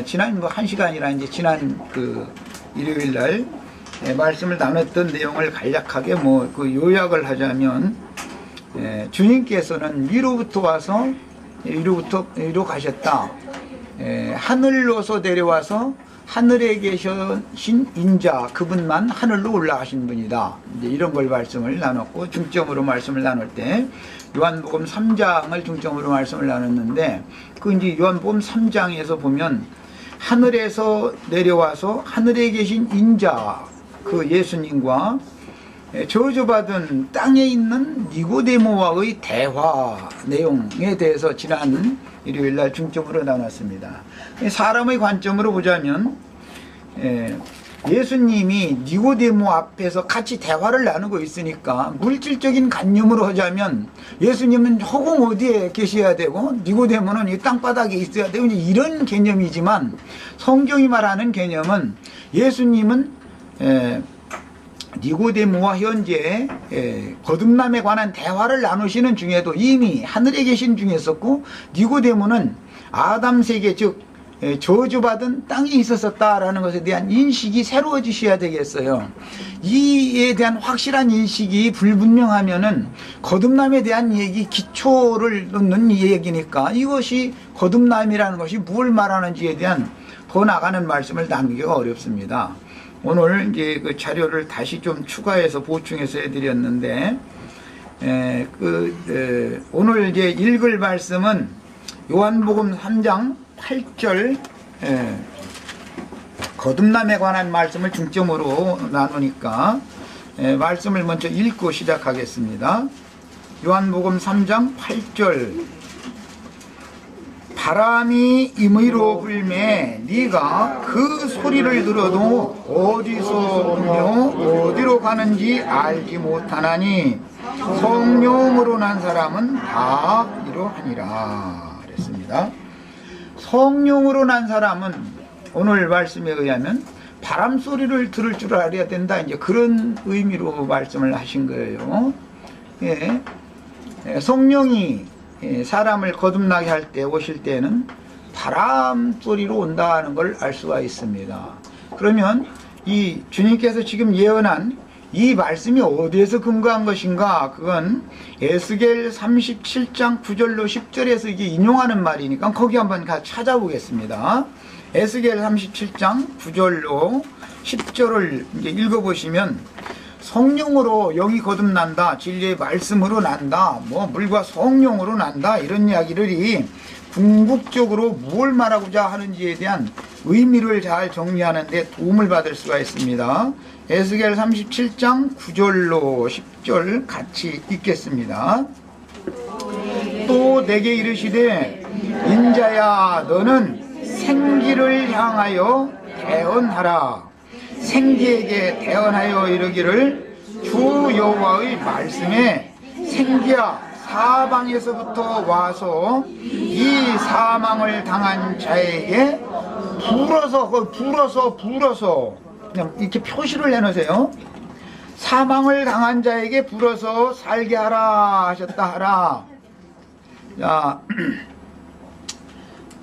지난 1시간이나 이제 지난 일요일 날 말씀을 나눴던 내용을 간략하게 요약을 하자면, 주님께서는 위로부터 와서 위로 가셨다. 하늘로서 내려와서 하늘에 계신 인자, 그분만 하늘로 올라가신 분이다. 이제 이런 걸 말씀을 나눴고, 중점으로 말씀을 나눌 때 요한복음 3장을 중점으로 말씀을 나눴는데, 이제 요한복음 3장에서 보면 하늘에서 내려와서 하늘에 계신 인자, 그 예수님과 저주받은 땅에 있는 니고데모와의 대화 내용에 대해서 지난 일요일날 중점으로 나눴습니다. 사람의 관점으로 보자면 예수님이 니고데모 앞에서 같이 대화를 나누고 있으니까, 물질적인 관념으로 하자면 예수님은 허공 어디에 계셔야 되고 니고데모는 이 땅바닥에 있어야 되고, 이런 개념이지만 성경이 말하는 개념은, 예수님은 니고데모와 현재 거듭남에 관한 대화를 나누시는 중에도 이미 하늘에 계신 중에 있었고, 니고데모는 아담 세계, 즉 저주받은 땅이 있었다라는 것에 대한 인식이 새로워지셔야 되겠어요. 이에 대한 확실한 인식이 불분명하면은 거듭남에 대한 얘기, 기초를 놓는 얘기니까, 이것이 거듭남이라는 것이 뭘 말하는지에 대한 더 나가는 말씀을 나누기가 어렵습니다. 오늘 이제 그 자료를 다시 좀 추가해서 보충해서 해드렸는데, 오늘 이제 읽을 말씀은 요한복음 3장 8절, 거듭남에 관한 말씀을 중점으로 나누니까 말씀을 먼저 읽고 시작하겠습니다. 요한복음 3장 8절. 바람이 임의로 불매 네가 그 소리를 들어도 어디서 오며 어디로 가는지 알지 못하나니 성령으로 난 사람은 다 이러하니라 그랬습니다. 성령으로 난 사람은 오늘 말씀에 의하면 바람 소리를 들을 줄 알아야 된다, 이제 그런 의미로 말씀을 하신 거예요. 성령이 사람을 거듭나게 할 때, 오실 때는 바람 소리로 온다는 걸 알 수가 있습니다. 그러면 이 주님께서 지금 예언한 이 말씀이 어디에서 근거한 것인가? 그건 에스겔 37장 9절로 10절에서 이게 인용하는 말이니까 거기 한번 같이 찾아보겠습니다. 에스겔 37장 9절로 10절을 이제 읽어보시면, 성령으로 영이 거듭난다, 진리의 말씀으로 난다, 물과 성령으로 난다, 이런 이야기들이 궁극적으로 뭘 말하고자 하는지에 대한 의미를 잘 정리하는 데 도움을 받을 수가 있습니다. 에스겔 37장 9절로 10절 같이 읽겠습니다. 또 내게 이르시되 인자야 너는 생기를 향하여 대언하라. 생기에게 대언하여 이르기를 주 여호와의 말씀에 생기야 사방에서부터 와서 이 사망을 당한 자에게 불어서 그냥 이렇게 표시를 해놓으세요. 사망을 당한 자에게 불어서 살게 하라 하셨다 하라. 자,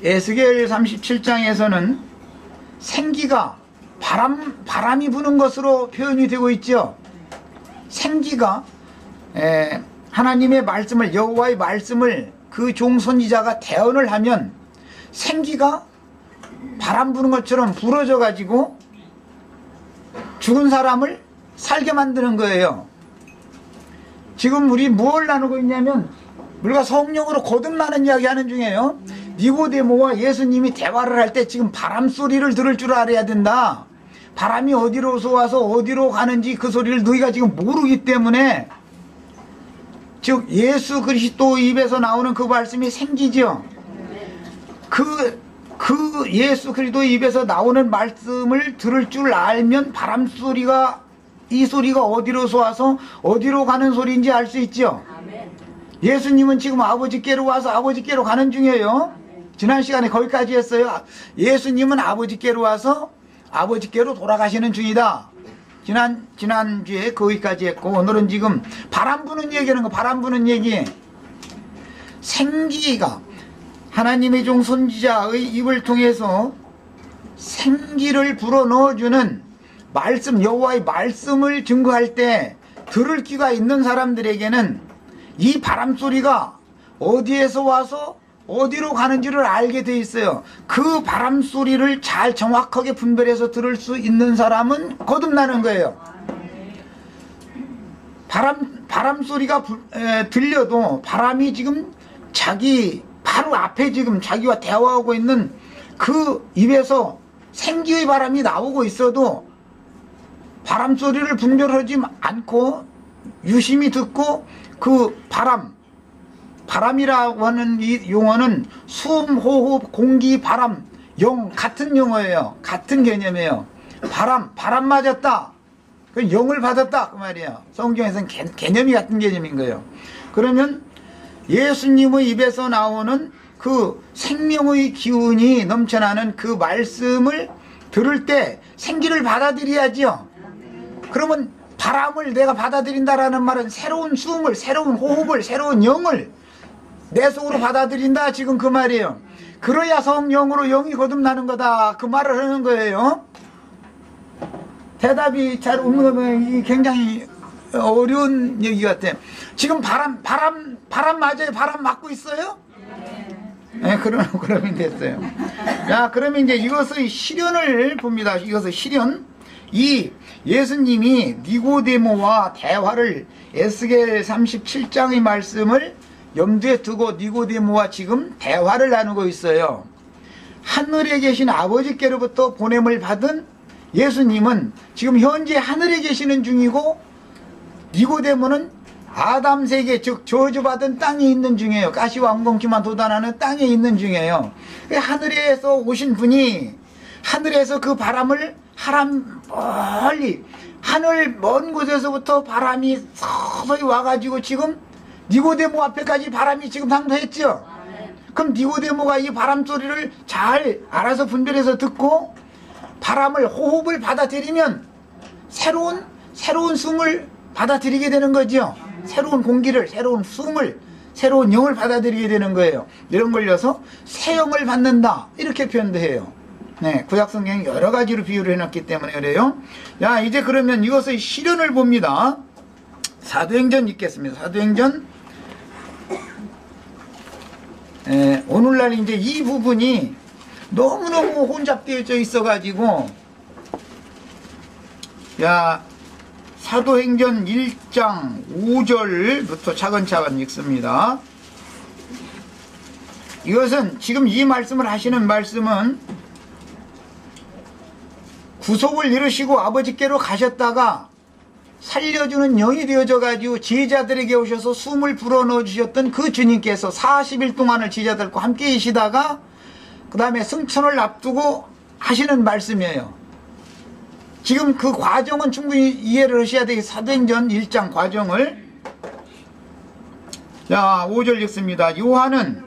에스겔 37장에서는 생기가 바람이 부는 것으로 표현이 되고 있죠. 생기가 하나님의 말씀을, 여호와의 말씀을 그 종 선지자가 대언을 하면 생기가 바람 부는 것처럼 불어져 가지고 죽은 사람을 살게 만드는 거예요. 지금 우리 무엇을 나누고 있냐면 우리가 성령으로 거듭나는 이야기 하는 중이에요. 니고데모와 예수님이 대화를 할 때 지금 바람 소리를 들을 줄 알아야 된다. 바람이 어디로서 와서 어디로 가는지 그 소리를 너희가 지금 모르기 때문에, 즉 예수 그리스도 입에서 나오는 그 말씀이 생기죠. 그 예수 그리스도 입에서 나오는 말씀을 들을 줄 알면 바람 소리가, 이 소리가 어디로서 와서 어디로 가는 소리인지 알 수 있죠. 예수님은 지금 아버지께로 와서 아버지께로 가는 중이에요. 지난 시간에 거기까지 했어요. 예수님은 아버지께로 와서 아버지께로 돌아가시는 중이다. 지난주에 거기까지 했고, 오늘은 지금 바람 부는 얘기하는 거, 바람 부는 얘기. 생기가 하나님의 종 선지자의 입을 통해서 생기를 불어넣어주는 말씀, 여호와의 말씀을 증거할 때 들을 귀가 있는 사람들에게는 이 바람소리가 어디에서 와서 어디로 가는지를 알게 돼 있어요. 그 바람소리를 잘 정확하게 분별해서 들을 수 있는 사람은 거듭나는 거예요. 바람소리가 들려도 바람이 지금 자기 바로 앞에 지금 자기와 대화하고 있는 그 입에서 생기의 바람이 나오고 있어도 바람소리를 분별하지 않고 유심히 듣고 그 바람이라고 하는 이 용어는 숨, 호흡, 공기, 바람, 영 같은 용어예요. 같은 개념이에요. 바람 맞았다. 그 영을 받았다 그 말이에요. 성경에서는 개념이 같은 개념인 거예요. 그러면 예수님의 입에서 나오는 그 생명의 기운이 넘쳐나는 그 말씀을 들을 때 생기를 받아들여야지요. 그러면 바람을 내가 받아들인다라는 말은 새로운 숨을, 새로운 호흡을, 새로운 영을 내 속으로 받아들인다 지금 그 말이에요. 그래야 성령으로 영이 거듭나는 거다 그 말을 하는 거예요. 대답이 잘 없는 거 보면 굉장히 어려운 얘기 같아요. 지금 바람 맞아요? 바람 맞고 있어요? 네, 그러면 됐어요. 자, 그러면 이제 이것의 실현을 봅니다. 이것의 실현. 이 예수님이 니고데모와 대화를 에스겔 37장의 말씀을 염두에 두고 니고데모와 지금 대화를 나누고 있어요. 하늘에 계신 아버지께로부터 보냄을 받은 예수님은 지금 현재 하늘에 계시는 중이고 니고데모는 아담 세계 즉 저주받은 땅에 있는 중이에요. 가시와 엉겅퀴만 돋아나는 땅에 있는 중이에요. 하늘에서 오신 분이 하늘에서 그 바람을 멀리 하늘 먼 곳에서부터 바람이 서서히 와가지고 지금 니고데모 앞에까지 바람이 지금 당도했죠. 그럼 니고데모가 이 바람 소리를 잘 알아서 분별해서 듣고 바람을 호흡을 받아들이면 새로운 숨을 받아들이게 되는 거죠. 새로운 공기를, 새로운 숨을, 새로운 영을 받아들이게 되는 거예요. 이런 걸려서 새 영을 받는다 이렇게 표현도 해요. 네, 구약성경이 여러 가지로 비유를 해놨기 때문에 그래요. 야, 이제 그러면 이것의 실현을 봅니다. 사도행전 읽겠습니다. 사도행전 오늘날 이제 이 부분이 너무너무 혼잡되어 있어가지고 야 사도행전 1장 5절부터 차근차근 읽습니다. 이것은 지금 이 말씀을 하시는 말씀은 구속을 이루시고 아버지께로 가셨다가 살려주는 영이 되어져 가지고 제자들에게 오셔서 숨을 불어넣어 주셨던 그 주님께서 40일 동안을 제자들과 함께 계시다가 그 다음에 승천을 앞두고 하시는 말씀이에요. 지금 그 과정은 충분히 이해를 하셔야 되겠 사도행전 1장 과정을. 자, 5절 읽습니다. 요한은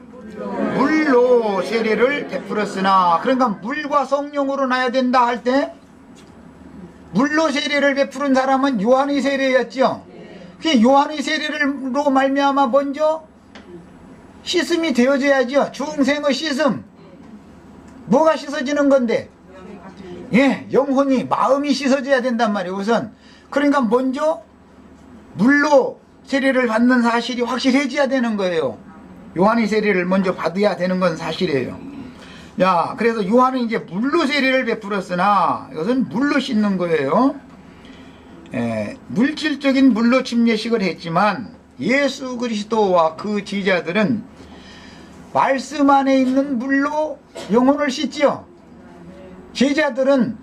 물로 세례를 베풀었으나, 그러니까 물과 성령으로 나야 된다 할 때 물로 세례를 베푸는 사람은 요한의 세례였죠. 그 요한의 세례로 말미암아 먼저 씻음이 되어져야죠. 중생의 씻음. 뭐가 씻어지는 건데? 예, 영혼이, 마음이 씻어져야 된단 말이에요, 우선. 그러니까 먼저 물로 세례를 받는 사실이 확실해져야 되는 거예요. 요한의 세례를 먼저 받아야 되는 건 사실이에요. 야, 그래서 요한은 이제 물로 세례를 베풀었으나 이것은 물로 씻는 거예요. 물질적인 물로 침례식을 했지만 예수 그리스도와 그 제자들은 말씀 안에 있는 물로 영혼을 씻지요. 제자들은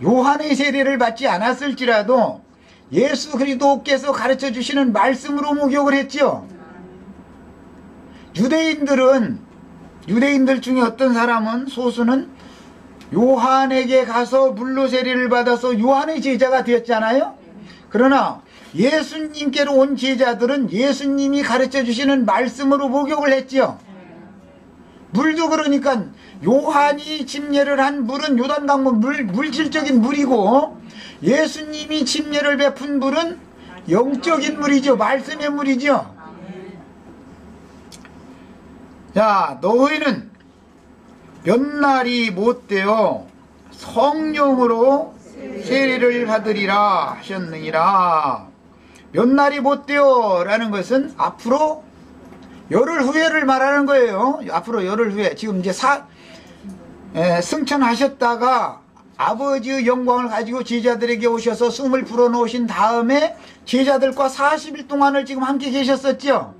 요한의 세례를 받지 않았을지라도 예수 그리스도께서 가르쳐 주시는 말씀으로 목욕을 했지요. 유대인들 중에 어떤 사람은, 소수는 요한에게 가서 물로 세례를 받아서 요한의 제자가 되었잖아요. 그러나 예수님께로 온 제자들은 예수님이 가르쳐 주시는 말씀으로 목욕을 했지요. 물도 그러니까 요한이 침례를 한 물은 요단강물 물질적인 물이고, 예수님이 침례를 베푼 물은 영적인 물이죠. 말씀의 물이죠. 자, 너희는 몇 날이 못되어 성령으로 세례를 받으리라 하셨느니라. 몇 날이 못되어 라는 것은 앞으로 열흘 후에를 말하는 거예요. 앞으로 열흘 후에. 지금 이제 승천하셨다가 아버지의 영광을 가지고 제자들에게 오셔서 숨을 불어넣으신 다음에 제자들과 40일 동안을 지금 함께 계셨었죠.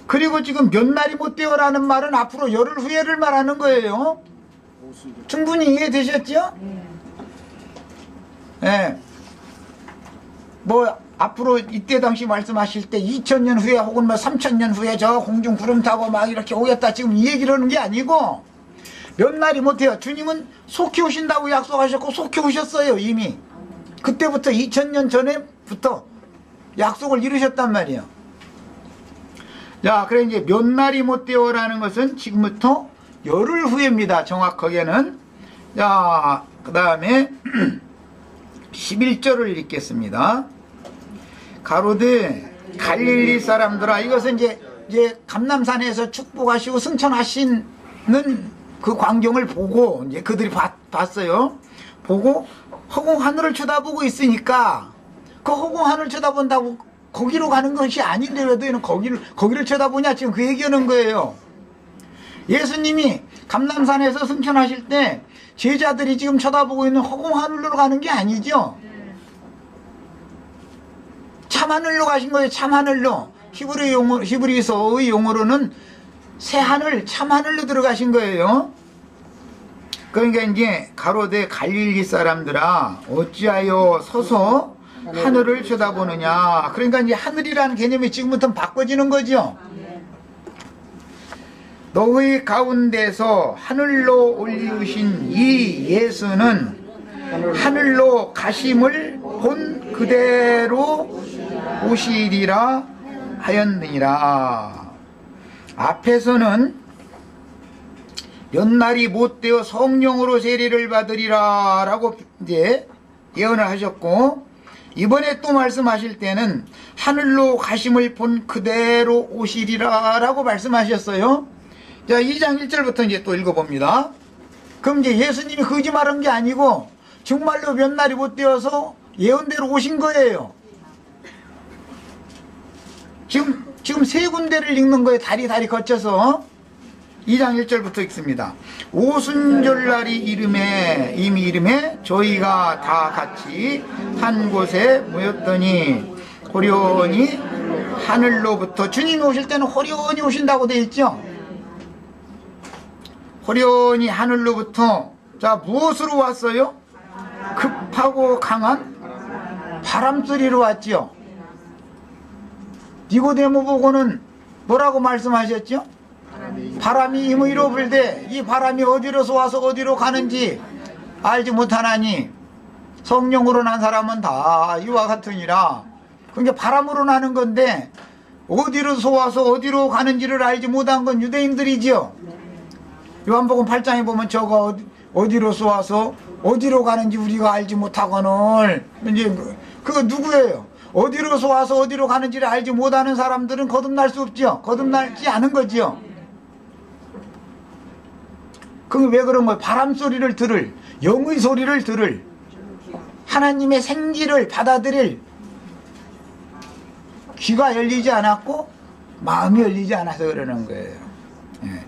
그리고 지금 몇 날이 못되어라는 말은 앞으로 열흘 후에를 말하는 거예요. 충분히 이해되셨죠? 네. 뭐 앞으로 이때 당시 말씀하실 때 2000년 후에 혹은 뭐 3000년 후에 저 공중 구름 타고 막 이렇게 오겠다 지금 이 얘기를 하는 게 아니고 몇 날이 못해요. 주님은 속히 오신다고 약속하셨고 속히 오셨어요. 이미 그때부터 2000년 전에부터 약속을 이루셨단 말이에요. 자, 그래 이제 몇 날이 못되어라는 것은 지금부터 열흘 후입니다. 정확하게는. 자, 그 다음에 11절을 읽겠습니다. 가로되 갈릴리 사람들아. 이것은 이제 감람산에서 축복하시고 승천하시는 그 광경을 보고 이제 그들이 봤어요. 보고 허공 하늘을 쳐다보고 있으니까 그 허공 하늘 쳐다본다고 거기로 가는 것이 아닌데 왜 너희는 거기를 쳐다보냐 지금 그 얘기하는 거예요. 예수님이 감람산에서 승천하실 때 제자들이 지금 쳐다보고 있는 허공 하늘로 가는 게 아니죠. 참하늘로 가신 거예요. 참하늘로. 히브리서의 용어로는 새하늘, 참하늘로 들어가신 거예요. 그러니까 이제 가로되 갈릴리 사람들아 어찌하여 서서 하늘을 쳐다보느냐. 그러니까 이제 하늘이라는 개념이 지금부터 바꿔지는 거죠. 너희 가운데서 하늘로 올리우신 이 예수는 하늘로 가심을 본 그대로 오시리라 하였느니라. 앞에서는 몇 날이 못되어 성령으로 세례를 받으리라 라고 이제 예언을 하셨고, 이번에 또 말씀하실 때는 하늘로 가심을 본 그대로 오시리라 라고 말씀하셨어요. 자, 2장 1절부터 이제 또 읽어봅니다. 그럼 이제 예수님이 거짓말한 게 아니고 정말로 몇 날이 못되어서 예언대로 오신 거예요. 지금 세 군데를 읽는 거예요. 다리 거쳐서. 2장 1절부터 읽습니다. 오순절날이 이미 이름에 저희가 다 같이 한 곳에 모였더니 호련히 하늘로부터, 주님이 오실 때는 호련히 오신다고 되어 있죠. 호련히 하늘로부터, 자, 무엇으로 왔어요? 급하고 강한 바람소리로 왔죠. 니고데모 보고는 뭐라고 말씀하셨죠? 바람이 임의로 불되 이 바람이 어디로서 와서 어디로 가는지 알지 못하나니 성령으로 난 사람은 다 이와 같으니라. 그러니까 바람으로 나는 건데 어디로서 와서 어디로 가는지를 알지 못한 건 유대인들이지요. 요한복음 8장에 보면 저거 어디로서 와서 어디로 가는지 우리가 알지 못하거늘, 이제 그거 누구예요? 어디로서 와서 어디로 가는지를 알지 못하는 사람들은 거듭날 수 없죠. 거듭나지 않은 거지요. 그게 왜 그런 거예요? 바람 소리를 들을, 영의 소리를 들을, 하나님의 생기를 받아들일 귀가 열리지 않았고 마음이 열리지 않아서 그러는 거예요. 예.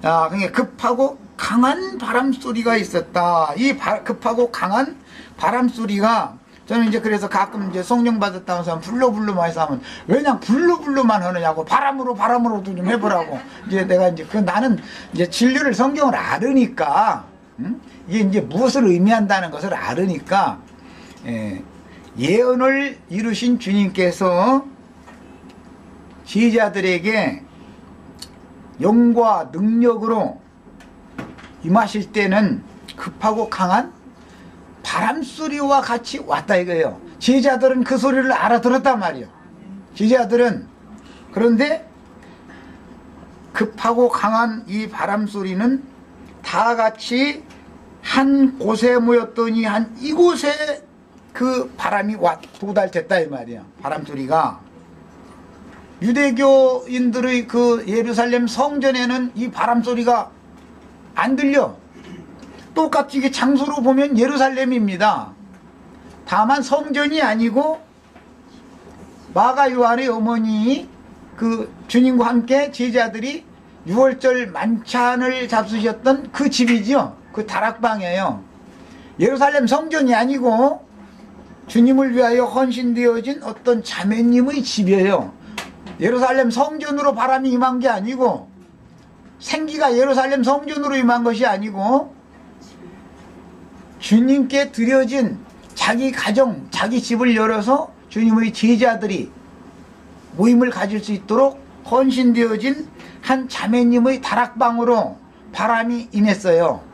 자, 그러니까 급하고 강한 바람 소리가 있었다. 이 급하고 강한 바람 소리가, 저는 이제 그래서 가끔 이제 성령 받았다고 해서 불로불로만 해서 하면 왜냐 불로불로만 하느냐고, 바람으로도 좀 해보라고. 이제 내가 이제 나는 이제 진리를, 성경을 알으니까, 이게 이제 무엇을 의미한다는 것을 알으니까, 예언을 이루신 주님께서 제자들에게 영과 능력으로 임하실 때는 급하고 강한 바람소리와 같이 왔다 이거예요. 제자들은 그 소리를 알아들었단 말이에요. 제자들은. 그런데 급하고 강한 이 바람소리는 다 같이 한 곳에 모였더니 한 이곳에 그 바람이 도달됐다 이 말이에요. 바람소리가. 유대교인들의 그 예루살렘 성전에는 이 바람소리가 안 들려. 똑같이 이게 장소로 보면 예루살렘입니다. 다만 성전이 아니고 마가 요한의 어머니 그 주님과 함께 제자들이 6월절 만찬을 잡수셨던 그 집이죠. 그 다락방이에요. 예루살렘 성전이 아니고 주님을 위하여 헌신되어진 어떤 자매님의 집이에요. 예루살렘 성전으로 바람이 임한 게 아니고, 생기가 예루살렘 성전으로 임한 것이 아니고, 주님께 드려진 자기 가정, 자기 집을 열어서 주님의 제자들이 모임을 가질 수 있도록 헌신되어진 한 자매님의 다락방으로 바람이 임했어요.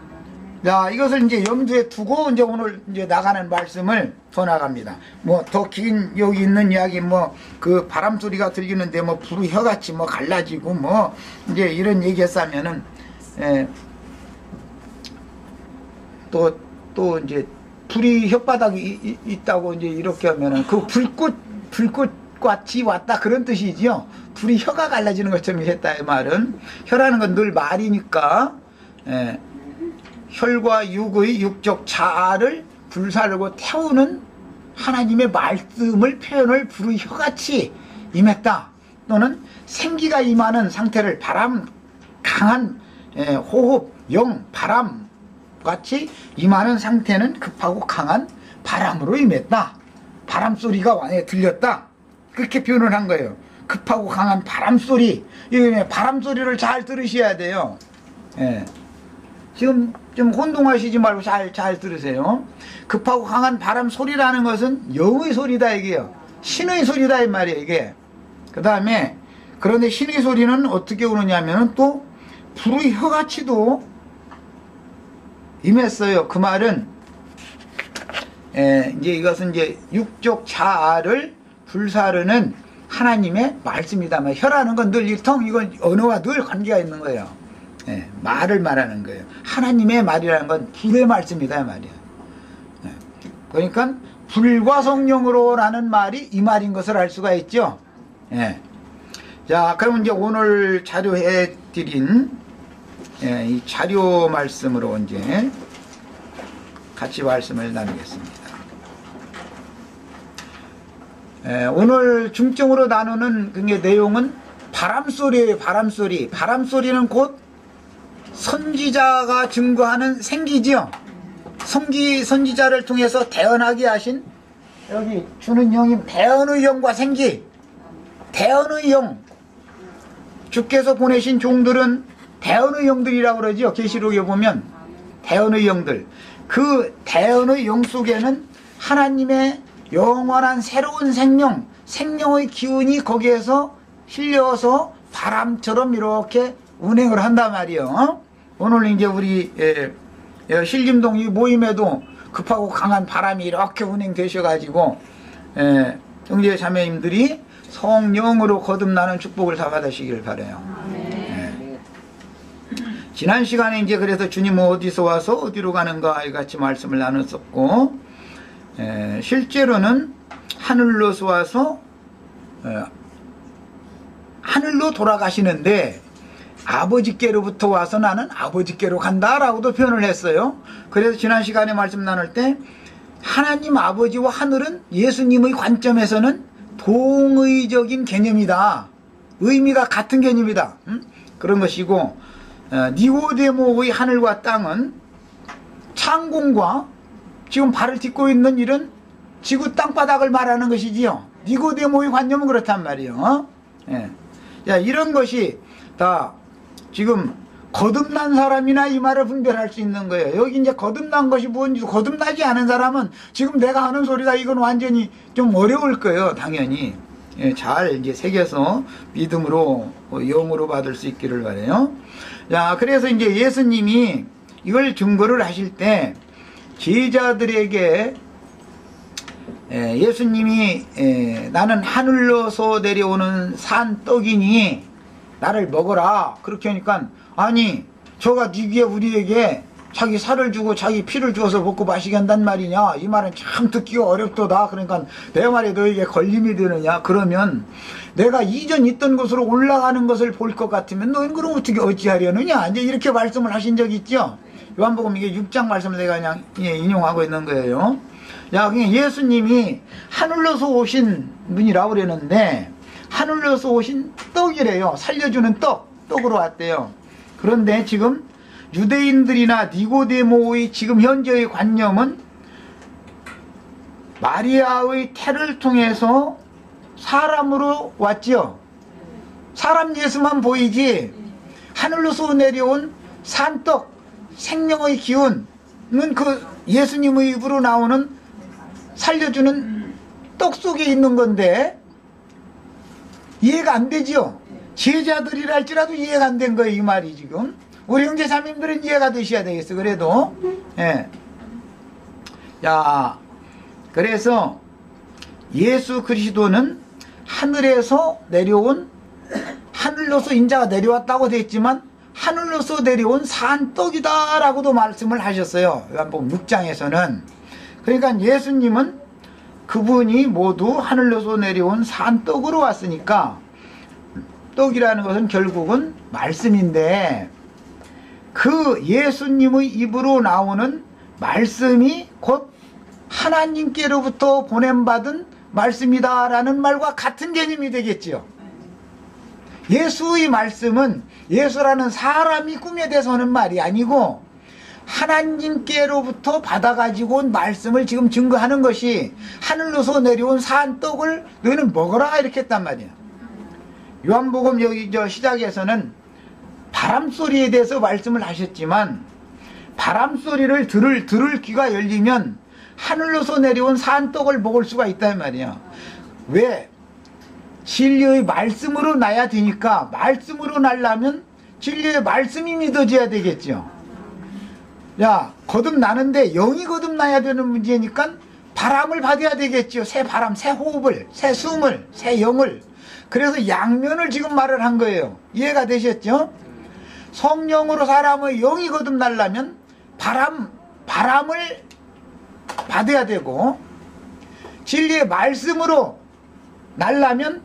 자, 이것을 이제 염두에 두고 이제 오늘 이제 나가는 말씀을 더 나갑니다. 뭐 더 긴 여기 있는 이야기 뭐 그 바람 소리가 들리는데 뭐 불의 혀같이 뭐 갈라지고 뭐 이제 이런 얘기했으면은 또 이제 불이 혓바닥이 있다고 이제 이렇게 하면은 그 불꽃같이 왔다 그런 뜻이지요. 불이 혀가 갈라지는 것처럼 했다 이 말은. 혀라는 건 늘 말이니까 혈과 육의 육적 자아를 불사르고 태우는 하나님의 말씀을 표현을 불의 혀같이 임했다. 또는 생기가 임하는 상태를 바람 강한 호흡 영 바람 같이 임하는 상태는 급하고 강한 바람으로 임했다. 바람 소리가 왕에 들렸다. 그렇게 표현을 한 거예요. 급하고 강한 바람 소리. 바람 소리를 잘 들으셔야 돼요. 지금 좀 혼동하시지 말고 잘 들으세요. 급하고 강한 바람 소리라는 것은 영의 소리다 이게요. 신의 소리다 이 말이에요 이게. 그 다음에 그런데 신의 소리는 어떻게 오느냐면 또 불의 혀같이도 임했어요. 그 말은 이제 이것은 이제 육적 자아를 불사르는 하나님의 말씀이다. 혀라는 건 늘 일통 이건 언어와 늘 관계가 있는 거예요. 말을 말하는 거예요. 하나님의 말이라는 건 불의 말씀이다 말이야. 그러니까 불과 성령으로라는 말이 이 말인 것을 알 수가 있죠. 자, 그럼 이제 오늘 자료해 드린 이 자료 말씀으로 이제 같이 말씀을 나누겠습니다. 오늘 중점으로 나누는 그 내용은 바람소리예요. 바람소리. 바람소리는 곧 선지자가 증거하는 생기지요. 선지자를 통해서 대언하게 하신 여기 주는 영임 대언의 영과 생기. 대언의 영. 주께서 보내신 종들은 대언의 영들이라고 그러죠. 계시록에 보면 대언의 영들. 그 대언의 영 속에는 하나님의 영원한 새로운 생명의 기운이 거기에서 실려서 바람처럼 이렇게 운행을 한단 말이에요. 오늘 이제 우리 신림동 이 모임에도 급하고 강한 바람이 이렇게 운행되셔가지고 형제 자매님들이 성령으로 거듭나는 축복을 다 받으시길 바라요. 지난 시간에 이제 그래서 주님은 어디서 와서 어디로 가는가 이같이 말씀을 나눴었고, 실제로는 하늘로서 와서 하늘로 돌아가시는데 아버지께로부터 와서 나는 아버지께로 간다라고도 표현을 했어요. 그래서 지난 시간에 말씀 나눌 때 하나님 아버지와 하늘은 예수님의 관점에서는 동의적인 개념이다. 의미가 같은 개념이다. 그런 것이고, 니고데모의 하늘과 땅은 창공과 지금 발을 딛고 있는 이런 지구 땅바닥을 말하는 것이지요. 니고데모의 관념은 그렇단 말이에요. 자, 이런 것이 다 지금 거듭난 사람이나 이 말을 분별할 수 있는 거예요. 여기 이제 거듭난 것이 뭔지, 거듭나지 않은 사람은 지금 내가 하는 소리다 이건 완전히 좀 어려울 거예요. 당연히. 잘 이제 새겨서 믿음으로 영으로 받을 수 있기를 바라요. 자, 그래서 이제 예수님이 이걸 증거를 하실 때 제자들에게 예수님이 나는 하늘로서 내려오는 산 떡이니 나를 먹어라 그렇게 하니까, 아니 저가 니게 우리에게 자기 살을 주고 자기 피를 주어서 먹고 마시게 한단 말이냐, 이 말은 참 듣기가 어렵도다. 그러니까 내 말에 너에게 걸림이 되느냐, 그러면 내가 이전 있던 곳으로 올라가는 것을 볼 것 같으면 너는 그럼 어떻게 어찌하려느냐, 이제 이렇게 말씀을 하신 적이 있죠. 요한복음 이게 6장 말씀을 내가 그냥 인용하고 있는 거예요. 야, 그냥 예수님이 하늘로서 오신 분이라고 그러는데 하늘로서 오신 떡이래요. 살려주는 떡으로 왔대요. 그런데 지금 유대인들이나 니고데모의 지금 현재의 관념은 마리아의 태를 통해서 사람으로 왔지요. 사람 예수만 보이지 하늘로서 내려온 산떡, 생명의 기운은 그 예수님의 입으로 나오는 살려주는 떡 속에 있는 건데 이해가 안 되지요. 제자들이라 할지라도 이해가 안 된 거예요. 이 말이 지금. 우리 형제자매님들은 이해가 되셔야 되겠어. 그래도 예. 야, 그래서 예수 그리스도는 하늘에서 내려온, 하늘로서 인자가 내려왔다고 됐지만 하늘로서 내려온 산떡이다 라고도 말씀을 하셨어요. 요한복음 6장에서는. 그러니까 예수님은 그분이 모두 하늘로서 내려온 산떡으로 왔으니까 떡이라는 것은 결국은 말씀인데 그 예수님의 입으로 나오는 말씀이 곧 하나님께로부터 보냄받은 말씀이다라는 말과 같은 개념이 되겠지요. 예수의 말씀은 예수라는 사람이 꿈에 대해서 하는 말이 아니고 하나님께로부터 받아가지고 온 말씀을 지금 증거하는 것이 하늘로서 내려온 산떡을 너희는 먹어라 이렇게 했단 말이야. 요한복음 여기 시작에서는 바람소리에 대해서 말씀을 하셨지만 바람소리를 들을 귀가 열리면 하늘로서 내려온 산떡을 먹을 수가 있단 말이야. 왜? 진리의 말씀으로 나야 되니까 말씀으로 날려면 진리의 말씀이 믿어져야 되겠죠. 야, 거듭나는데 영이 거듭나야 되는 문제니까 바람을 받아야 되겠죠. 새 바람, 새 호흡을, 새 숨을, 새 영을. 그래서 양면을 지금 말을 한 거예요. 이해가 되셨죠? 성령으로 사람의 영이 거듭나려면 바람을 받아야 되고 진리의 말씀으로 날라면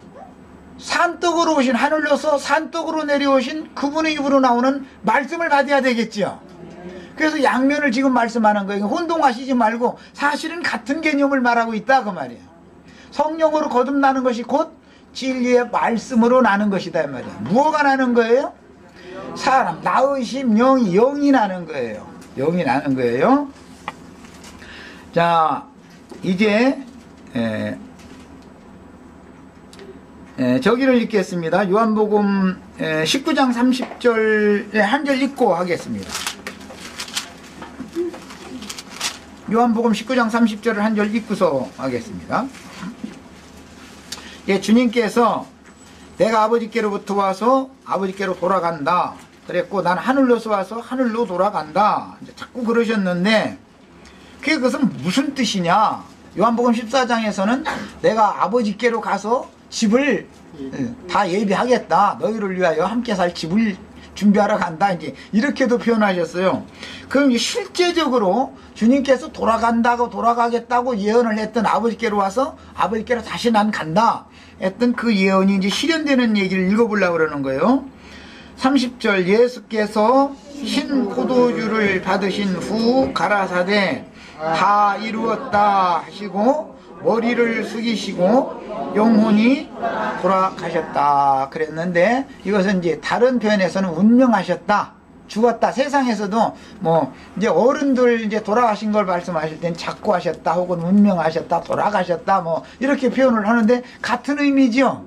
산떡으로 오신 하늘로서 산떡으로 내려오신 그분의 입으로 나오는 말씀을 받아야 되겠죠. 그래서 양면을 지금 말씀하는 거예요. 혼동하시지 말고 사실은 같은 개념을 말하고 있다 그 말이에요. 성령으로 거듭나는 것이 곧 진리의 말씀으로 나는 것이다 이 말이에요. 무엇가 나는 거예요? 사람, 나의 심, 영이 나는 거예요. 영이 나는 거예요. 자, 이제 저기를 읽겠습니다. 요한복음 19장 30절에 한 절 읽고 하겠습니다. 요한복음 19장 30절을 한 절 읽고서 하겠습니다. 예, 주님께서 내가 아버지께로부터 와서 아버지께로 돌아간다 그랬고 난 하늘로서 와서 하늘로 돌아간다 이제 자꾸 그러셨는데 그것은 무슨 뜻이냐. 요한복음 14장에서는 내가 아버지께로 가서 집을 다 예비하겠다. 너희를 위하여 함께 살 집을 준비하러 간다. 이제 이렇게도 표현하셨어요. 그럼 실제적으로 주님께서 돌아가겠다고 예언을 했던 아버지께로 와서 아버지께로 다시 난 간다 했던 그 예언이 이제 실현되는 얘기를 읽어보려고 그러는 거예요. 30절 예수께서 신 포도주를 받으신 후 가라사대 다 이루었다 하시고 머리를 숙이시고 영혼이 돌아가셨다 그랬는데 이것은 이제 다른 표현에서는 운명하셨다, 죽었다. 세상에서도 뭐 이제 어른들 이제 돌아가신 걸 말씀하실 땐 자꾸 하셨다 혹은 운명하셨다, 돌아가셨다 뭐 이렇게 표현을 하는데 같은 의미죠.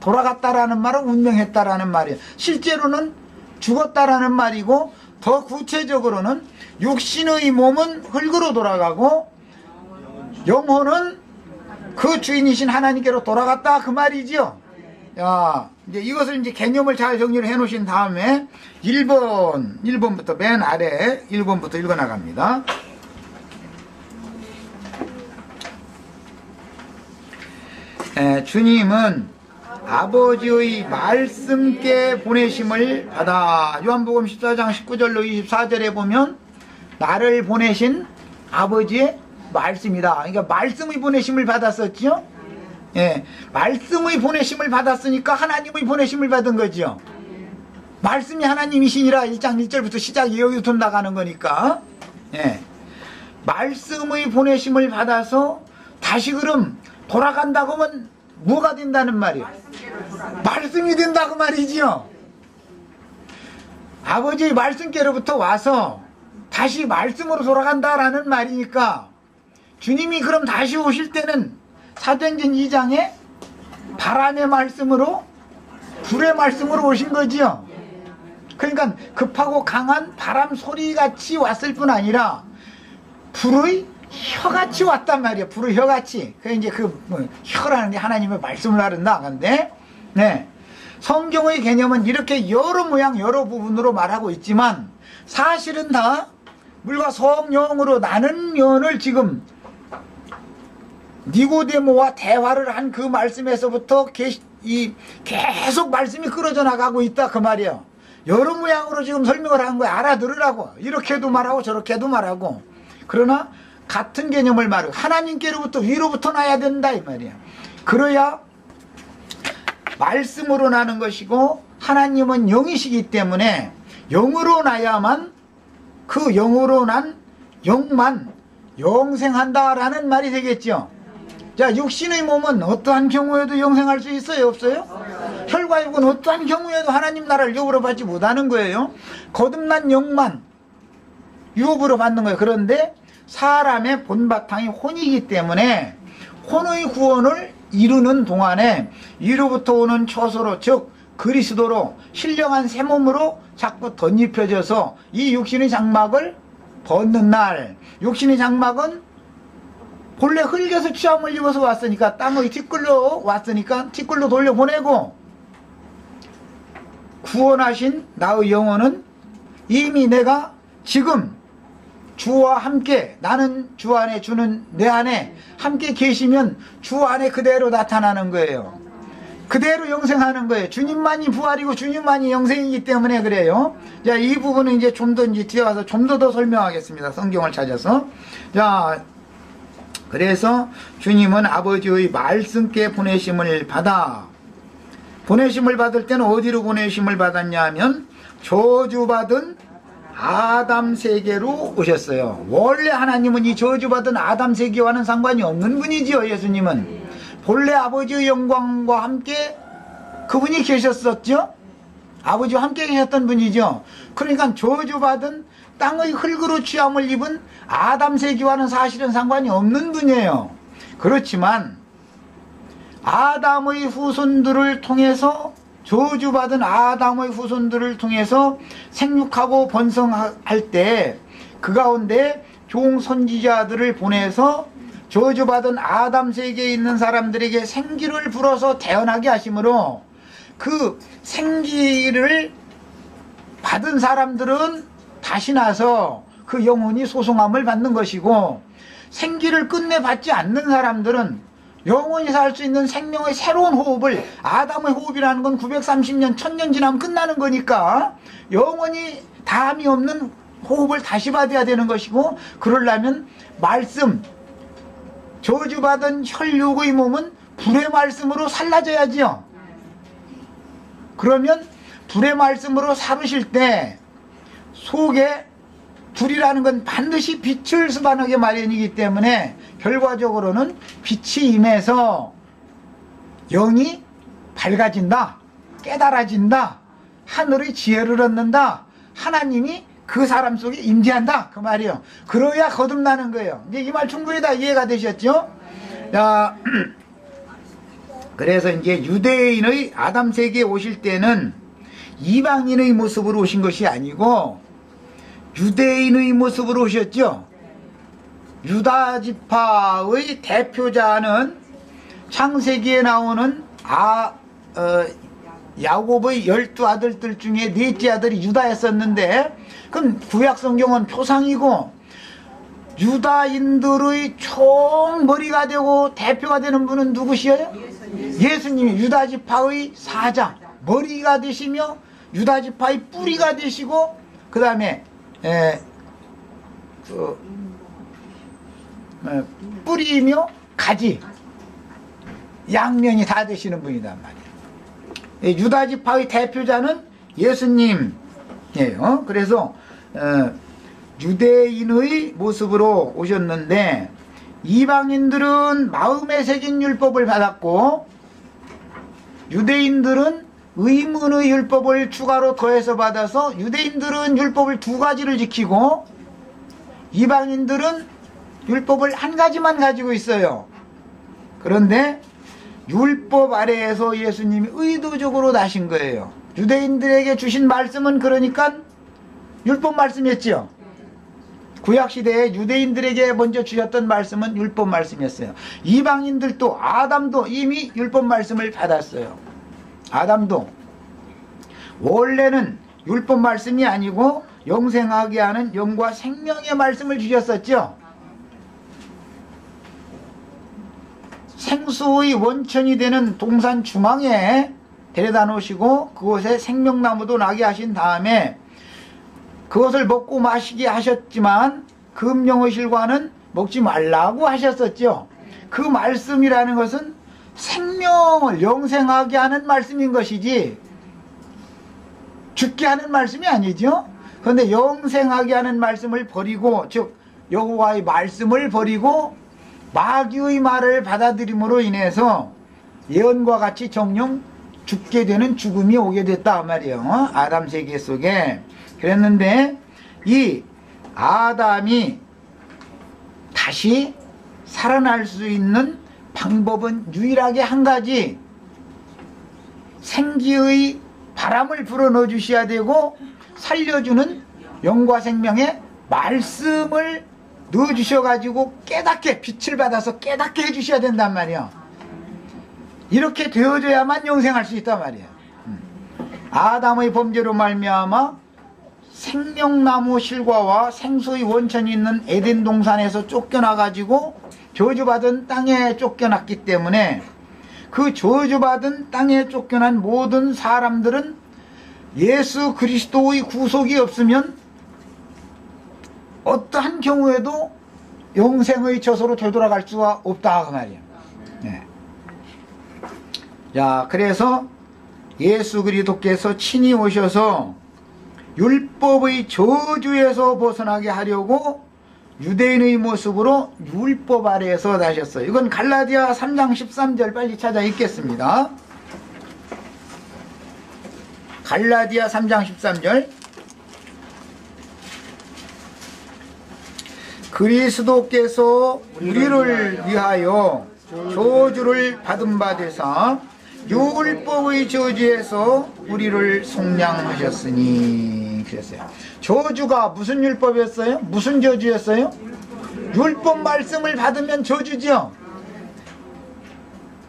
돌아갔다라는 말은 운명했다라는 말이에요. 실제로는 죽었다라는 말이고 더 구체적으로는 육신의 몸은 흙으로 돌아가고 영혼은 그 주인이신 하나님께로 돌아갔다 그 말이지요. 야, 이제 이것을 이제 개념을 잘 정리를 해 놓으신 다음에 1번부터 맨 아래 1번부터 읽어 나갑니다. 주님은 아버지의 말씀께 보내심을 받아. 요한복음 14장 19절로 24절에 보면 나를 보내신 아버지의 말씀이다. 그러니까 말씀의 보내심을 받았었죠. 예, 말씀의 보내심을 받았으니까 하나님의 보내심을 받은 거죠. 말씀이 하나님이시니라 1장 1절부터 시작이 여기부터 나가는 거니까. 예. 말씀의 보내심을 받아서 다시 그럼 돌아간다고 하면 뭐가 된다는 말이에요? 말씀이 된다고 말이지요. 아버지의 말씀께로부터 와서 다시 말씀으로 돌아간다라는 말이니까 주님이 그럼 다시 오실 때는 사도행전 2장에 바람의 말씀으로 불의 말씀으로 오신 거지요. 그러니까 급하고 강한 바람 소리같이 왔을 뿐 아니라 불의 혀같이 왔단 말이에요. 불의 혀같이. 그 이제 혀라는 게 하나님의 말씀을 나른다. 근데 네. 성경의 개념은 이렇게 여러 모양 여러 부분으로 말하고 있지만 사실은 다 물과 성령으로 나는 면을 지금 니고데모와 대화를 한 그 말씀에서부터 계속 말씀이 끌어져 나가고 있다 그 말이에요. 여러 모양으로 지금 설명을 한 거야. 알아들으라고. 이렇게도 말하고 저렇게도 말하고. 그러나 같은 개념을 말하고 하나님께로부터 위로부터 나야 된다 이 말이야. 그래야 말씀으로 나는 것이고 하나님은 영이시기 때문에 영으로 나야만 그 영으로 난 영만 영생한다라는 말이 되겠죠. 자, 육신의 몸은 어떠한 경우에도 영생할 수 있어요? 없어요? 혈과 육은 어떠한 경우에도 하나님 나라를 유업으로 받지 못하는 거예요. 거듭난 영만 유업으로 받는 거예요. 그런데 사람의 본바탕이 혼이기 때문에 혼의 구원을 이루는 동안에 이로부터 오는 초소로 즉 그리스도로 신령한 새 몸으로 자꾸 덧입혀져서 이 육신의 장막을 벗는 날, 육신의 장막은 본래 흙에서 취함을 입어서 왔으니까 땅의 티끌로 왔으니까 티끌로 돌려보내고 구원하신 나의 영혼은 이미 내가 지금 주와 함께 나는 주 안에 주는 내 안에 함께 계시면 주 안에 그대로 나타나는 거예요. 그대로 영생하는 거예요. 주님만이 부활이고 주님만이 영생이기 때문에 그래요. 자, 이 부분은 이제 좀 더 이제 뒤에 와서 좀 더 설명하겠습니다. 성경을 찾아서. 자, 그래서 주님은 아버지의 말씀께 보내심을 받아 보내심을 받을 때는 어디로 보내심을 받았냐 하면 저주받은 아담 세계로 오셨어요. 원래 하나님은 이 저주받은 아담 세계와는 상관이 없는 분이지요. 예수님은 본래 아버지의 영광과 함께 그분이 계셨었죠. 아버지와 함께 계셨던 분이죠. 그러니까 저주받은 땅의 흙으로 취함을 입은 아담 세계와는 사실은 상관이 없는 분이에요. 그렇지만 아담의 후손들을 통해서 저주받은 아담의 후손들을 통해서 생육하고 번성할 때 그 가운데 종 선지자들을 보내서 저주받은 아담 세계에 있는 사람들에게 생기를 불어서 태어나게 하심으로 그 생기를 받은 사람들은 다시 나서 그 영혼이 소송함을 받는 것이고 생기를 끝내 받지 않는 사람들은 영원히 살 수 있는 생명의 새로운 호흡을 아담의 호흡이라는 건 930년 1000년 지나면 끝나는 거니까 영원히 다함이 없는 호흡을 다시 받아야 되는 것이고 그러려면 말씀 저주받은 혈육의 몸은 불의 말씀으로 살라져야지요. 그러면 불의 말씀으로 살으실 때 속에 불이라는 건 반드시 빛을 수반하게 마련이기 때문에 결과적으로는 빛이 임해서 영이 밝아진다, 깨달아진다, 하늘의 지혜를 얻는다, 하나님이 그 사람 속에 임재한다 그 말이에요. 그래야 거듭나는 거예요. 이제 이 말 충분히 다 이해가 되셨죠? 자, 그래서 이제 유대인의 아담 세계에 오실 때는 이방인의 모습으로 오신 것이 아니고 유대인의 모습으로 오셨죠. 유다 지파의 대표자는 창세기에 나오는 야곱의 12아들들 중에 넷째 아들이 유다였었는데 그럼 구약 성경은 표상이고 유다인들의 총머리가 되고 대표가 되는 분은 누구시여요? 예수님이 유다 지파의 사자 머리가 되시며 유다 지파의 뿌리가 되시고 그 다음에 뿌리이며 가지 양면이 다 되시는 분이단 말이에요. 유다 지파의 대표자는 예수님이에요. 그래서 유대인의 모습으로 오셨는데 이방인들은 마음에 새긴 율법을 받았고 유대인들은 의문의 율법을 추가로 더해서 받아서 유대인들은 율법을 2가지를 지키고 이방인들은 율법을 1가지만 가지고 있어요. 그런데 율법 아래에서 예수님이 의도적으로 나신 거예요. 유대인들에게 주신 말씀은 그러니까 율법 말씀이었죠. 구약시대에 유대인들에게 먼저 주셨던 말씀은 율법 말씀이었어요. 이방인들도 아담도 이미 율법 말씀을 받았어요. 아담도 원래는 율법 말씀이 아니고 영생하게 하는 영과 생명의 말씀을 주셨었죠. 생수의 원천이 되는 동산 중앙에 데려다 놓으시고 그곳에 생명나무도 나게 하신 다음에 그것을 먹고 마시게 하셨지만 금령의 실과는 먹지 말라고 하셨었죠. 그 말씀이라는 것은 생명을 영생하게 하는 말씀인 것이지 죽게 하는 말씀이 아니죠. 그런데 영생하게 하는 말씀을 버리고, 즉 여호와의 말씀을 버리고 마귀의 말을 받아들임으로 인해서 예언과 같이 정령 죽게 되는 죽음이 오게 됐다 말이에요. 아담 세계 속에. 그랬는데 이 아담이 다시 살아날 수 있는 방법은 유일하게 한 가지, 생기의 바람을 불어넣어 주셔야 되고 살려주는 영과 생명의 말씀을 넣어 주셔가지고 깨닫게, 빛을 받아서 깨닫게 해주셔야 된단 말이야. 이렇게 되어져야만 영생할 수 있단 말이야. 아담의 범죄로 말미암아 생명나무 실과와 생수의 원천이 있는 에덴 동산에서 쫓겨나가지고 저주받은 땅에 쫓겨났기 때문에 그 저주받은 땅에 쫓겨난 모든 사람들은 예수 그리스도의 구속이 없으면 어떠한 경우에도 영생의 처소로 되돌아갈 수가 없다 그 말이에요. 네. 자, 그래서 예수 그리스도께서 친히 오셔서 율법의 저주에서 벗어나게 하려고 유대인의 모습으로 율법 아래에서 나셨어요. 이건 갈라디아 3장 13절 빨리 찾아 읽겠습니다. 갈라디아 3장 13절. 그리스도께서 우리를 위하여 저주를 받은 바 되사 율법의 저주에서 우리를 속량하셨으니 그랬어요. 저주가 무슨 율법이었어요? 무슨 저주였어요? 율법 말씀을 받으면 저주죠.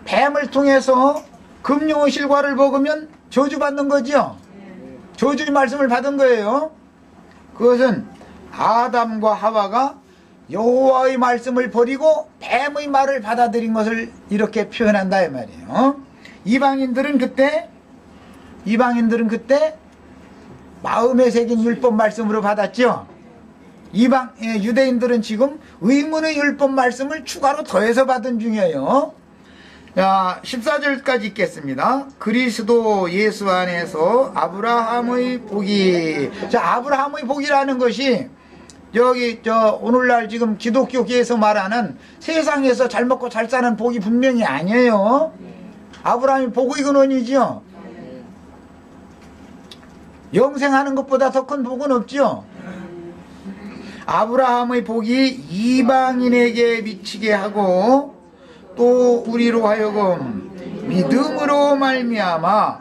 뱀을 통해서 금령의 실과를 먹으면 저주받는 거죠. 저주의 말씀을 받은 거예요. 그것은 아담과 하와가 여호와의 말씀을 버리고 뱀의 말을 받아들인 것을 이렇게 표현한다 이 말이에요. 이방인들은 그때 마음에 새긴 율법 말씀으로 받았죠. 유대인들은 지금 의문의 율법 말씀을 추가로 더해서 받은 중이에요. 자, 14절까지 읽겠습니다. 그리스도 예수 안에서 아브라함의 복이. 자, 아브라함의 복이라는 것이 오늘날 지금 기독교계에서 말하는 세상에서 잘 먹고 잘 사는 복이 분명히 아니에요. 아브라함이 복의 근원이죠. 영생하는 것보다 더 큰 복은 없죠. 아브라함의 복이 이방인에게 미치게 하고 또 우리로 하여금 믿음으로 말미암아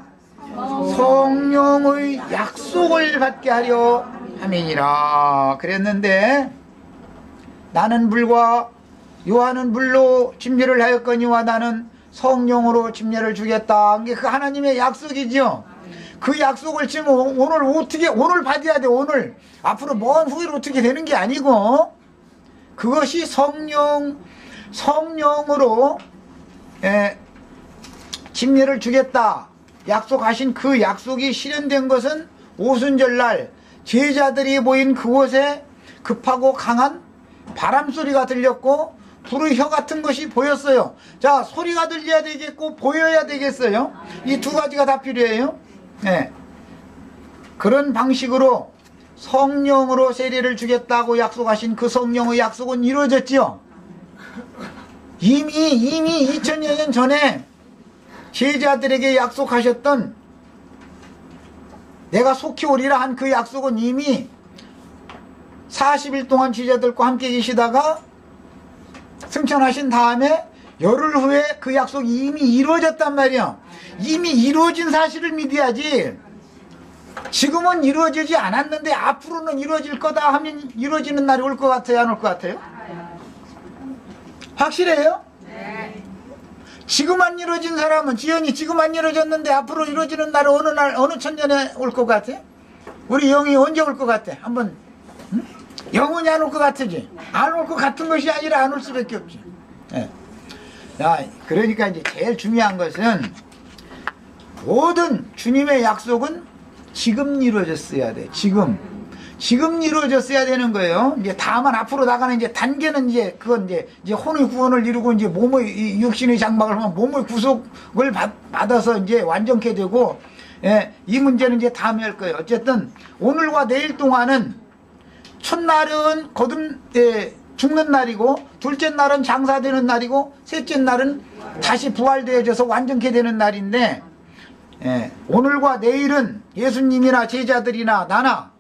성령의 약속을 받게 하려 함이니라 그랬는데, 나는 물과 요한은 물로 침례를 하였거니와 나는 성령으로 침례를 주겠다. 이게 그 하나님의 약속이죠. 그 약속을 지금 오늘 받아야 돼. 오늘 앞으로 먼 후일 어떻게 되는 게 아니고, 그것이 성령으로 침례를 주겠다 약속하신 그 약속이 실현된 것은 오순절날 제자들이 모인 그곳에 급하고 강한 바람소리가 들렸고 불의 혀 같은 것이 보였어요. 자, 소리가 들려야 되겠고 보여야 되겠어요. 이 두 가지가 다 필요해요. 네. 그런 방식으로 성령으로 세례를 주겠다고 약속하신 그 성령의 약속은 이루어졌지요. 이미 2000여 년 전에 제자들에게 약속하셨던 내가 속히 오리라 한 그 약속은 이미 40일 동안 제자들과 함께 계시다가 승천하신 다음에 열흘 후에 그 약속이 이미 이루어졌단 말이야. 이미 이루어진 사실을 믿어야지. 지금은 이루어지지 않았는데 앞으로는 이루어질 거다 하면 이루어지는 날이 올 것 같아요? 안 올 것 같아요? 확실해요? 네. 지금 안 이루어진 사람은 지연이 지금 안 이루어졌는데 앞으로 이루어지는 날은 어느 날 어느 천년에 올 것 같아? 우리 영이 언제 올 것 같아? 한번 응? 영원히 안 올 것 같지? 안 올 것 같은 것이 아니라 안 올 수밖에 없지. 네. 자, 그러니까 이제 제일 중요한 것은 모든 주님의 약속은 지금 이루어졌어야 돼. 지금 이루어졌어야 되는 거예요. 이제 다만 앞으로 나가는 이제 단계는 이제 그건 이제 혼의 구원을 이루고 이제 몸의 육신의 장막을 하면 몸의 구속을 받아서 이제 완전케 되고, 예, 이 문제는 이제 다음에 할 거예요. 어쨌든 오늘과 내일 동안은 첫날은 죽는 날이고, 둘째 날은 장사되는 날이고, 셋째 날은 다시 부활되어져서 완전케 되는 날인데, 예, 오늘과 내일은 예수님이나 제자들이나 나나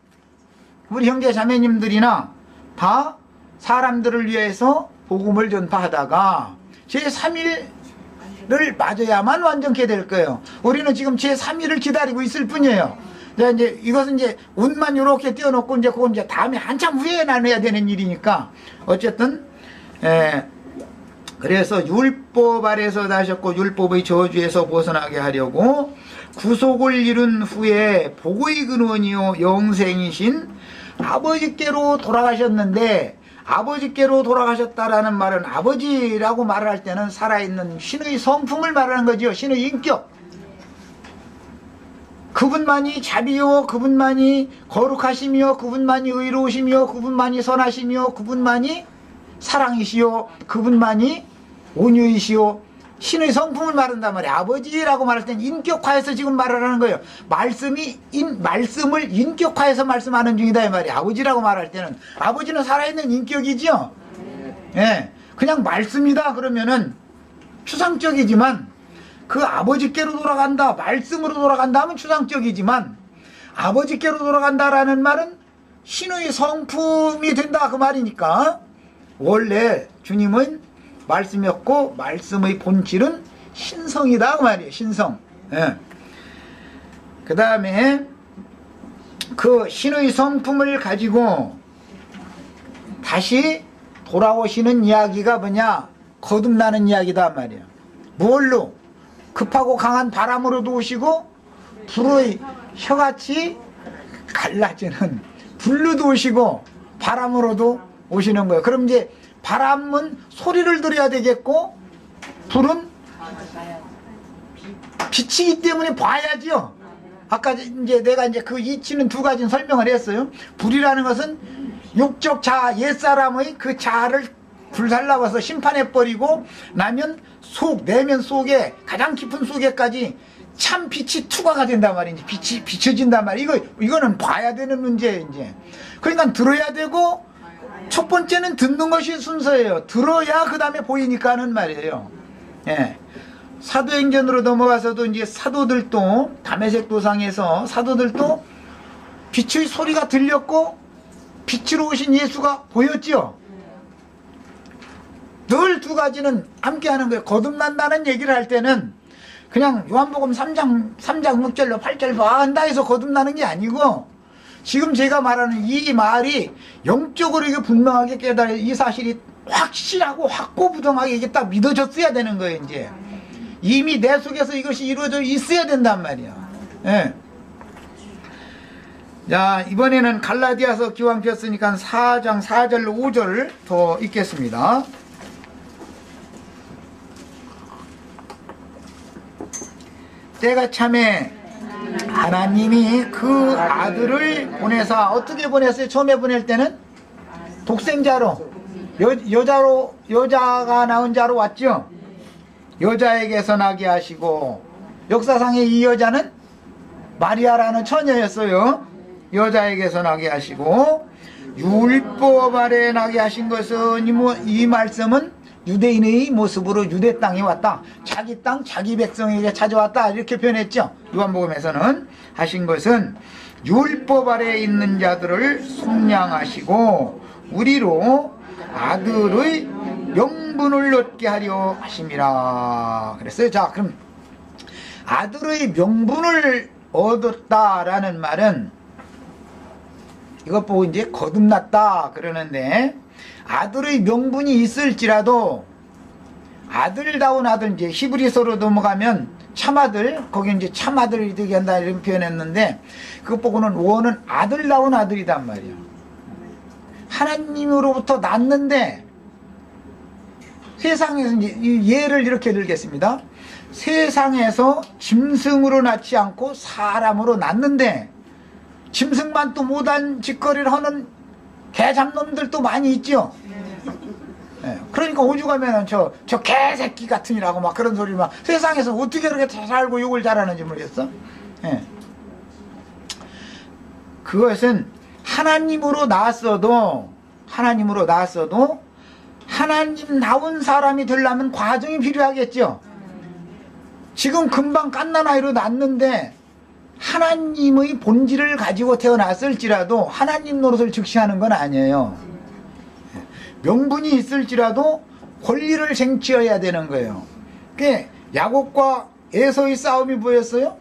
우리 형제 자매님들이나 다 사람들을 위해서 복음을 전파하다가 제3일을 맞아야만 완전케 될 거예요. 우리는 지금 제3일을 기다리고 있을 뿐이에요. 이제 이것은 이제 운만 이렇게 띄워놓고 이제 그건 이제 다음에 한참 후에 나눠야 되는 일이니까 어쨌든 그래서 율법 아래서 나셨고 율법의 저주에서 벗어나게 하려고 구속을 이룬 후에 복의 근원이요 영생이신 아버지께로 돌아가셨는데, 아버지께로 돌아가셨다라는 말은 아버지라고 말을 할 때는 살아있는 신의 성품을 말하는 거죠. 신의 인격. 그분만이 자비요, 그분만이 거룩하시며, 그분만이 의로우시며, 그분만이 선하시며, 그분만이 사랑이시요, 그분만이 온유이시요, 신의 성품을 말한단 말이에요. 아버지라고 말할 땐 인격화해서 지금 말하는 거예요. 말씀을 인격화해서 말씀하는 중이다 이 말이에요. 아버지라고 말할 때는 아버지는 살아있는 인격이죠. 예, 그냥 말씀이다 그러면은 추상적이지만 그 아버지께로 돌아간다, 말씀으로 돌아간다 하면 추상적이지만 아버지께로 돌아간다라는 말은 신의 성품이 된다 그 말이니까 원래 주님은 말씀이었고 말씀의 본질은 신성이다 그 말이에요. 신성. 예. 그 다음에 그 신의 성품을 가지고 다시 돌아오시는 이야기가 뭐냐, 거듭나는 이야기다 말이에요. 뭘로? 급하고 강한 바람으로도 오시고 불의 혀같이 갈라지는 불로도 오시고 바람으로도 오시는 거예요. 그럼 이제 바람은 소리를 들어야 되겠고 불은 빛이기 때문에 봐야지요. 아까 이제 내가 이제 그 이치는 두 가지는 설명을 했어요. 불이라는 것은 육적 자아, 옛사람의 그 자아를 불살라봐서 심판해버리고 나면 내면 속에 가장 깊은 속에까지 참 빛이 투과가 된단 말이지. 빛이 비춰진단 말이에요. 이거는 봐야 되는 문제예요, 이제. 그러니까 들어야 되고, 첫 번째는 듣는 것이 순서예요. 들어야 그 다음에 보이니까 하는 말이에요. 예. 사도행전으로 넘어가서도 이제 사도들도, 다메섹 도상에서 사도들도 빛의 소리가 들렸고, 빛으로 오신 예수가 보였지요. 늘 두 가지는 함께 하는 거예요. 거듭난다는 얘기를 할 때는 그냥 요한복음 3장 6절로 8절 한다 해서 거듭나는 게 아니고, 지금 제가 말하는 이 말이 영적으로 이게 분명하게 깨달아 이 사실이 확실하고 확고부동하게 이게 딱 믿어졌어야 되는 거예요. 이제 이미 내 속에서 이것이 이루어져 있어야 된단 말이야. 예. 자, 이번에는 갈라디아서 기왕 폈으니까 4장 4절로 5절을 더 읽겠습니다. 때가 참에 하나님이 그 아들을 보내사, 어떻게 보냈어요? 처음에 보낼 때는 독생자로, 여자가 낳은 자로 왔죠. 여자에게서 나게 하시고, 역사상의 이 여자는 마리아라는 처녀였어요. 여자에게서 나게 하시고 율법 아래 나게 하신 것은 이 말씀은 유대인의 모습으로 유대 땅에 왔다. 자기 땅 자기 백성에게 찾아왔다. 이렇게 표현했죠. 요한복음에서는 하신 것은 율법 아래 있는 자들을 속량하시고 우리로 아들의 명분을 얻게 하려 하심이라 그랬어요. 자, 그럼 아들의 명분을 얻었다라는 말은 이것 보고 이제 거듭났다 그러는데, 아들의 명분이 있을지라도 아들다운 아들, 이제 히브리서로 넘어가면 참아들, 거기 이제 참아들이 되게 한다 이런 표현했는데, 그것 보고는 원은 아들다운 아들이단 말이에요. 하나님으로부터 났는데, 세상에서 이제 예를 이렇게 들겠습니다. 세상에서 짐승으로 낳지 않고 사람으로 낳는데, 짐승만 또 못한 짓거리를 하는 개잡놈들도 많이 있죠. 네. 그러니까 오죽하면은 저 개새끼 같으니라고 막 그런 소리 막 세상에서 어떻게 그렇게 잘 살고 욕을 잘하는지 모르겠어. 네. 그것은 하나님으로 나왔어도 하나님 나온 사람이 되려면 과정이 필요하겠죠. 지금 금방 갓난아이로 낳는데 하나님의 본질을 가지고 태어났을지라도 하나님 노릇을 즉시하는 건 아니에요. 명분이 있을지라도 권리를 쟁취해야 되는 거예요. 그게 야곱과 에서의 싸움이 뭐였어요?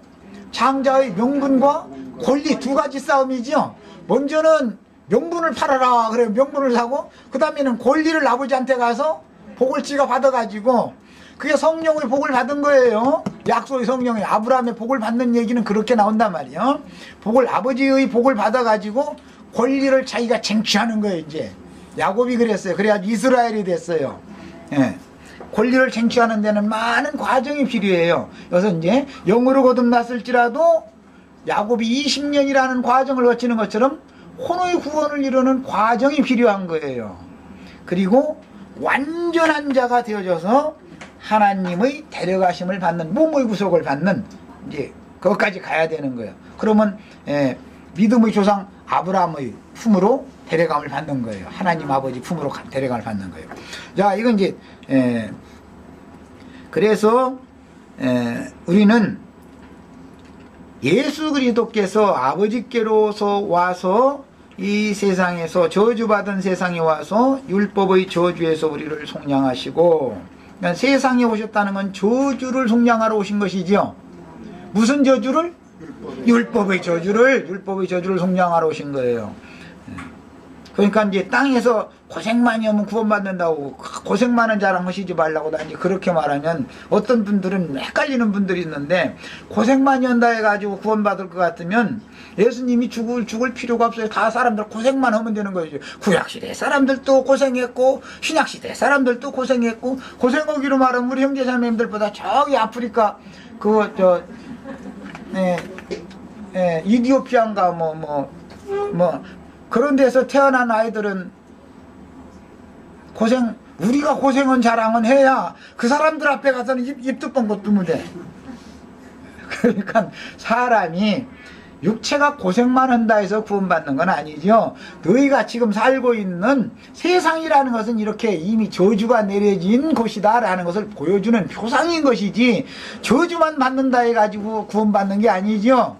장자의 명분과 권리 두 가지 싸움이죠. 먼저는 명분을 팔아라 그래 명분을 사고, 그 다음에는 권리를 아버지한테 가서 복을 지가 받아가지고, 그게 성령의 복을 받은 거예요. 약속의 성령이 아브라함의 복을 받는 얘기는 그렇게 나온단 말이에요. 아버지의 복을 받아가지고 권리를 자기가 쟁취하는 거예요. 이제 야곱이 그랬어요. 그래가지고 이스라엘이 됐어요. 예. 권리를 쟁취하는 데는 많은 과정이 필요해요. 그래서 이제 영으로 거듭났을지라도 야곱이 20년이라는 과정을 거치는 것처럼 혼의 구원을 이루는 과정이 필요한 거예요. 그리고 완전한 자가 되어져서 하나님의 데려가심을 받는, 몸의 구속을 받는, 이제 그것까지 가야 되는 거예요. 그러면 믿음의 조상 아브라함의 품으로 데려감을 받는 거예요. 하나님 아버지 품으로 데려감을 받는 거예요. 자, 이건 이제 그래서 우리는 예수 그리스도께서 아버지께로서 와서 이 세상에서 저주받은 세상에 와서 율법의 저주에서 우리를 속량하시고, 그러니까 세상에 오셨다는 건 저주를 속량하러 오신 것이죠. 무슨 저주를? 율법의 저주를 속량하러 오신 거예요. 그러니까 이제 땅에서 고생 많이 하면 구원받는다고 고생 많은 자랑 하시지 말라고 나 이제 그렇게 말하면 어떤 분들은 헷갈리는 분들이 있는데, 고생 많이 한다 해가지고 구원받을 것 같으면 예수님이 죽을 필요가 없어요. 다 사람들 고생만 하면 되는 거죠. 구약시대 사람들도 고생했고 신약시대 사람들도 고생했고, 고생하기로 말하면 우리 형제자매님들보다 저기 아프리카 이디오피아인가 뭐 그런 데서 태어난 아이들은 우리가 고생한 자랑은 해야 그 사람들 앞에 가서는 입도 뻥긋 뜨면 돼. 그러니까 사람이 육체가 고생만 한다 해서 구원받는 건 아니죠. 너희가 지금 살고 있는 세상이라는 것은 이렇게 이미 저주가 내려진 곳이다 라는 것을 보여주는 표상인 것이지, 저주만 받는다 해가지고 구원받는 게 아니죠.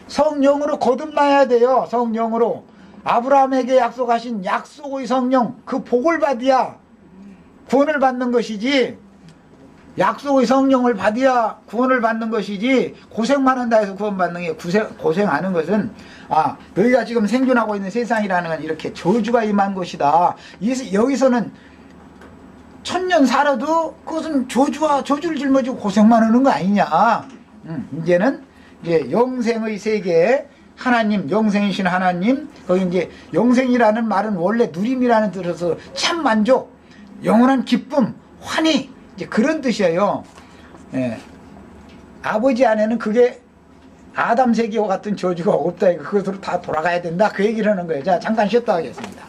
성령으로 거듭나야 돼요. 성령으로 아브라함에게 약속하신 약속의 성령, 그 복을 받아야 구원을 받는 것이지, 약속의 성령을 받아야 구원을 받는 것이지, 고생만 한다 해서 구원받는 게, 고생하는 것은 너희가 지금 생존하고 있는 세상이라는 건 이렇게 저주가 임한 것이다. 여기서는 천년 살아도 그것은 저주를 짊어지고 고생만 하는 거 아니냐. 이제는 이제 영생의 세계에 하나님, 영생이신 하나님, 거기 이제 영생이라는 말은 원래 누림이라는 뜻으로서 참 만족, 영원한 기쁨, 환희, 이제 그런 뜻이에요. 아버지 안에는 그게 아담 세계와 같은 저주가 없다. 그것으로 다 돌아가야 된다. 그 얘기를 하는 거예요. 자, 잠깐 쉬었다 하겠습니다.